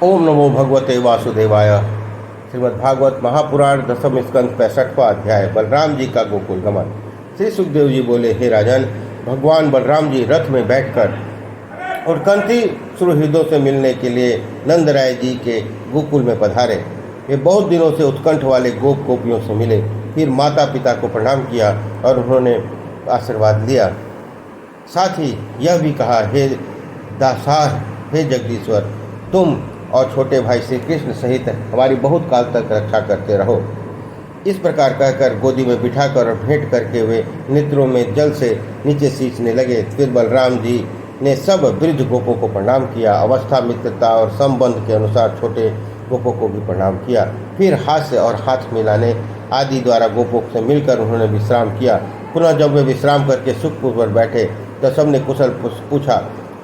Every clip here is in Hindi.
ओम नमो भगवते वासुदेवाय। श्रीमद्भागवत महापुराण दसम स्कंद 65वां अध्याय। बलराम जी का गोकुल गमन। श्री सुखदेव जी बोले, हे राजन, भगवान बलराम जी रथ में बैठकर और कंती सुहृदों से मिलने के लिए नंदराय जी के गोकुल में पधारे। वे बहुत दिनों से उत्कंठ वाले गोप गोपियों से मिले, फिर माता पिता को प्रणाम किया और उन्होंने आशीर्वाद लिया। साथ ही यह भी कहा, हे दासार, हे जगदीश्वर, तुम और छोटे भाई श्री कृष्ण सहित हमारी बहुत काल तक रक्षा करते रहो। इस प्रकार कहकर गोदी में बिठाकर और भेंट करके वे नेत्रों में जल से नीचे सींचने लगे। फिर बलराम जी ने सब वृद्ध गोपों को प्रणाम किया। अवस्था, मित्रता और संबंध के अनुसार छोटे गोपों को भी प्रणाम किया। फिर हास्य और हाथ मिलाने आदि द्वारा गोपों से मिलकर उन्होंने विश्राम किया। पुनः जब वे विश्राम करके सुखपूर्वक बैठे तो सबने कुशल पूछा।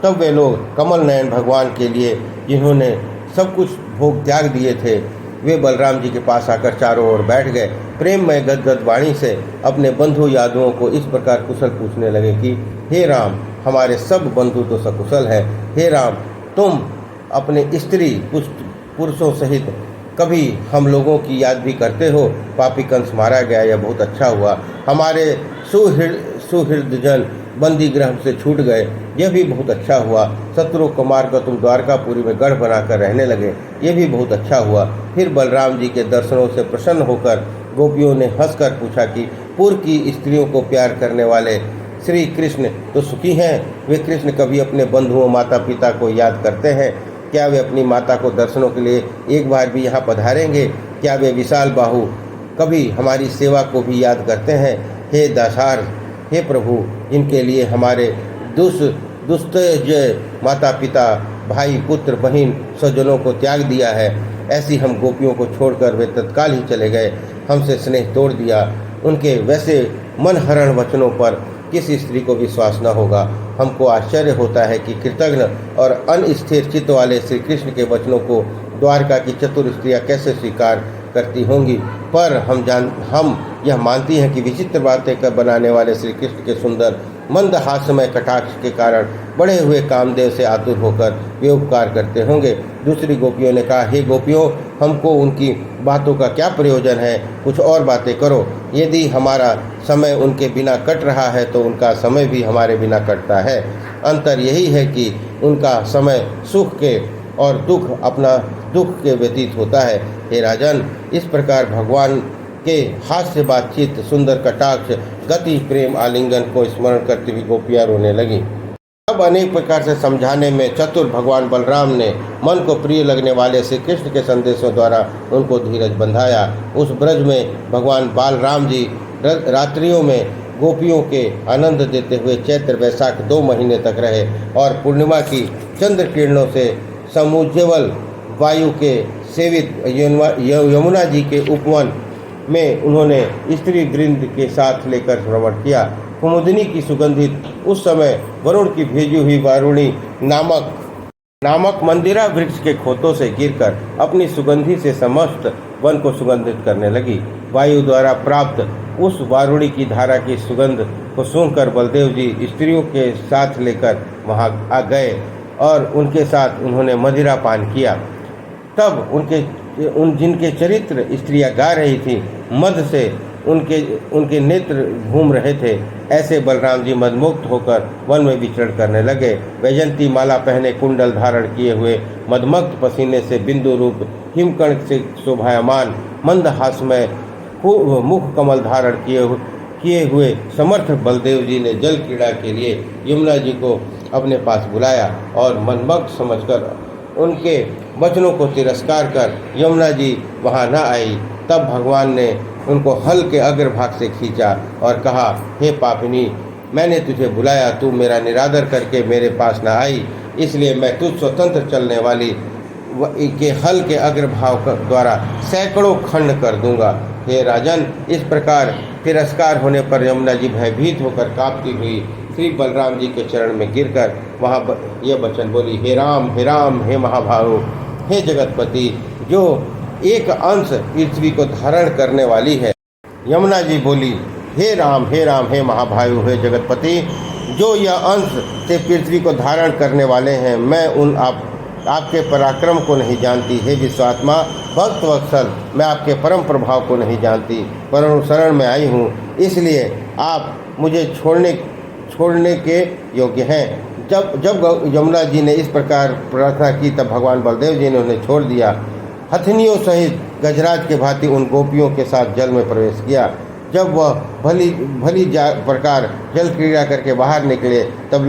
तब वे लोग कमल नयन भगवान के लिए, जिन्होंने सब कुछ भोग त्याग दिए थे, वे बलराम जी के पास आकर चारों ओर बैठ गए। प्रेम में गदगद वाणी से अपने बंधु यादवों को इस प्रकार कुशल पूछने लगे कि हे राम, हमारे सब बंधु तो सकुशल हैं। हे राम, तुम अपने स्त्री पुरुषों सहित कभी हम लोगों की याद भी करते हो। पापी कंस मारा गया, यह बहुत अच्छा हुआ। हमारे सुहृदजन बंदी गृह से छूट गए, यह भी बहुत अच्छा हुआ। शत्रु को मारकर तुम द्वारकापुरी में गढ़ बनाकर रहने लगे, यह भी बहुत अच्छा हुआ। फिर बलराम जी के दर्शनों से प्रसन्न होकर गोपियों ने हंसकर पूछा कि पूर्व की स्त्रियों को प्यार करने वाले श्री कृष्ण तो सुखी हैं। वे कृष्ण कभी अपने बंधुओं माता पिता को याद करते हैं? क्या वे अपनी माता को दर्शनों के लिए एक बार भी यहाँ पधारेंगे? क्या वे विशाल बाहु कभी हमारी सेवा को भी याद करते हैं? हे दासार, हे प्रभु, इनके लिए हमारे दुस्तेजय माता पिता, भाई, पुत्र, बहन, स्वजनों को त्याग दिया है। ऐसी हम गोपियों को छोड़कर वे तत्काल ही चले गए, हमसे स्नेह तोड़ दिया। उनके वैसे मनहरण वचनों पर किस स्त्री को विश्वास न होगा। हमको आश्चर्य होता है कि कृतज्ञ और अनस्थिर चित्त वाले श्री कृष्ण के वचनों को द्वारका की चतुर स्त्रियाँ कैसे स्वीकार करती होंगी। पर हम यह मानती हैं कि विचित्र बातें कर बनाने वाले श्री कृष्ण के सुंदर मंद हास्यमय कटाक्ष के कारण बड़े हुए कामदेव से आतुर होकर वे उपकार करते होंगे। दूसरी गोपियों ने कहा, हे गोपियों, हमको उनकी बातों का क्या प्रयोजन है? कुछ और बातें करो। यदि हमारा समय उनके बिना कट रहा है तो उनका समय भी हमारे बिना कटता है। अंतर यही है कि उनका समय सुख के और अपना दुख के व्यतीत होता है। हे राजन, इस प्रकार भगवान के हास्य बातचीत, सुंदर कटाक्ष, गति, प्रेम, आलिंगन को स्मरण करती हुई गोपियाँ रोने लगीं। अब अनेक प्रकार से समझाने में चतुर भगवान बलराम ने मन को प्रिय लगने वाले श्री कृष्ण के संदेशों द्वारा उनको धीरज बंधाया। उस ब्रज में भगवान बालराम जी रात्रियों में गोपियों के आनंद देते हुए चैत्र वैशाख 2 महीने तक रहे और पूर्णिमा की चंद्र किरणों से समुज्ज्वल वायु के सेवित यमुना जी के उपवन में उन्होंने स्त्री वृंद के साथ लेकर भ्रमण किया। कुमुदिनी की सुगंधित उस समय वरुण की भेजी हुई वारुणी नामक मंदिरा वृक्ष के खोतों से गिरकर अपनी सुगंधि से समस्त वन को सुगंधित करने लगी। वायु द्वारा प्राप्त उस वारुणी की धारा की सुगंध को सूंघकर बलदेव जी स्त्रियों के साथ लेकर वहां आ गए और उनके साथ उन्होंने मदिरा पान किया। तब जिनके चरित्र स्त्रियां गा रही थी, मद से उनके नेत्र घूम रहे थे, ऐसे बलराम जी मदमुक्त होकर वन में विचरण करने लगे। वैजंती माला पहने, कुंडल धारण किए हुए, मदमक्त पसीने से बिंदु रूप हिमकण से शोभायमान, मंद हास्यमय मुख कमल धारण किए हुए समर्थ बलदेव जी ने जल क्रीड़ा के लिए यमुना जी को अपने पास बुलाया और मनमग्न समझकर उनके वचनों को तिरस्कार कर यमुना जी वहां न आई। तब भगवान ने उनको हल के अग्रभाग से खींचा और कहा, हे पापिनी, मैंने तुझे बुलाया, तू मेरा निरादर करके मेरे पास न आई, इसलिए मैं तुझ स्वतंत्र चलने वाली के हल के अग्रभाग द्वारा सैकड़ों खंड कर दूंगा। हे राजन, इस प्रकार तिरस्कार होने पर यमुना जी भयभीत होकर कांपती हुई श्री बलराम जी के चरण में गिरकर वहाँ यह वचन बोली, हे राम, हे राम, हे महाभाव, हे जगतपति, जो एक अंश पृथ्वी को धारण करने वाली है। यमुना जी बोली, हे राम, हे राम, हे महाभाव, हे जगतपति, जो यह अंश से पृथ्वी को धारण करने वाले हैं, मैं आपके पराक्रम को नहीं जानती। हे विश्वात्मा भक्त वत्सल, मैं आपके परम प्रभाव को नहीं जानती, पर अनुसरण में आई हूँ, इसलिए आप मुझे छोड़ने के योग्य हैं। जब यमुना जी ने इस प्रकार प्रार्थना की, तब भगवान बलदेव जी ने उन्हें छोड़ दिया। हथनियों सहित गजराज के भांति उन गोपियों के साथ जल में प्रवेश किया। जब वह भली प्रकार जल क्रीड़ा करके बाहर निकले, तब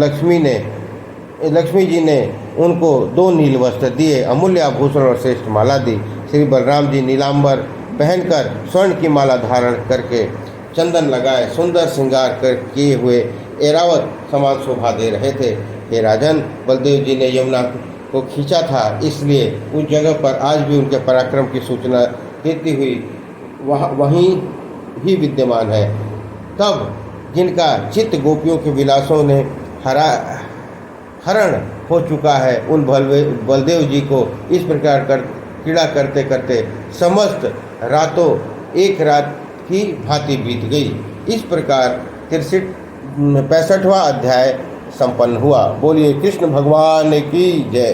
लक्ष्मी जी ने उनको 2 नील वस्त्र दिए, अमूल्य आभूषण और श्रेष्ठ माला दी। श्री बलराम जी नीलांबर पहनकर स्वर्ण की माला धारण करके चंदन लगाए सुंदर श्रृंगार कर किए हुए ऐरावत समान शोभा दे रहे थे। हे राजन, बलदेव जी ने यमुना को खींचा था, इसलिए उस जगह पर आज भी उनके पराक्रम की सूचना देती हुई वहीं ही विद्यमान है। तब जिनका चित्त गोपियों के विलासों ने हरण हो चुका है, उन बलदेव जी को इस प्रकार क्रीड़ा करते करते समस्त रातों एक रात की भांति बीत गई। इस प्रकार 65वां अध्याय संपन्न हुआ। बोलिए कृष्ण भगवान की जय।